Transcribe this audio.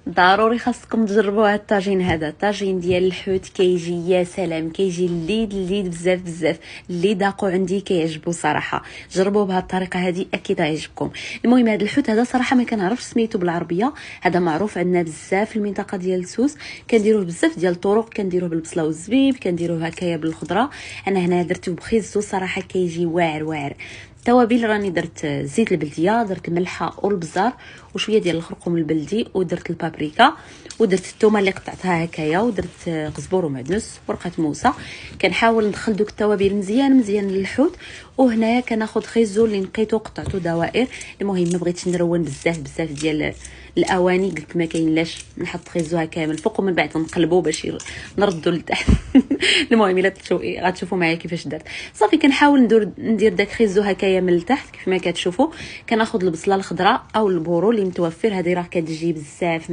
ضروري خاصكم تجربوا هاد الطاجين هذا. الطاجين ديال الحوت كيجي يا سلام، كيجي الليد بزاف بزاف. اللي داقوا عندي كيعجبوا صراحه. جربوه بهذه الطريقه هذه اكيد غيعجبكم. المهم هذا الحوت هذا صراحه ما كنعرفش سميتو بالعربيه، هذا معروف عندنا بزاف في المنطقه ديال سوس، كنديروه بزاف ديال الطرق، كنديروه بالبصله والزبيب، كنديروه هكايا بالخضره. انا هنا درتو بخيزو صراحه كيجي واعر واعر. التوابل راني درت زيت البلديه، درت الملحه والبزار وشويه ديال الخرقوم البلدي، ودرت البابريكا، ودرت الثومه اللي قطعتها هكايا، ودرت قزبور ومعدنوس ورقه موسى. كنحاول ندخل دوك التوابل مزيان للحوت. وهنايا كناخذ خيزو اللي نقيتو قطعتو دوائر. المهم ما بغيتش نرون بزاف ديال الاواني، قلت ما كاين لاش نحط خيزو هكا من الفوق ومن بعد نقلبو باش نردو لتحت. المهم الا غتشوفوا معايا كيفاش درت. صافي كنحاول ندير داك خيزو هكايا من التحت كيف ما كتشوفوا. كناخذ البصله الخضراء او البورو اللي متوفر، هذه راه كتجي بزاف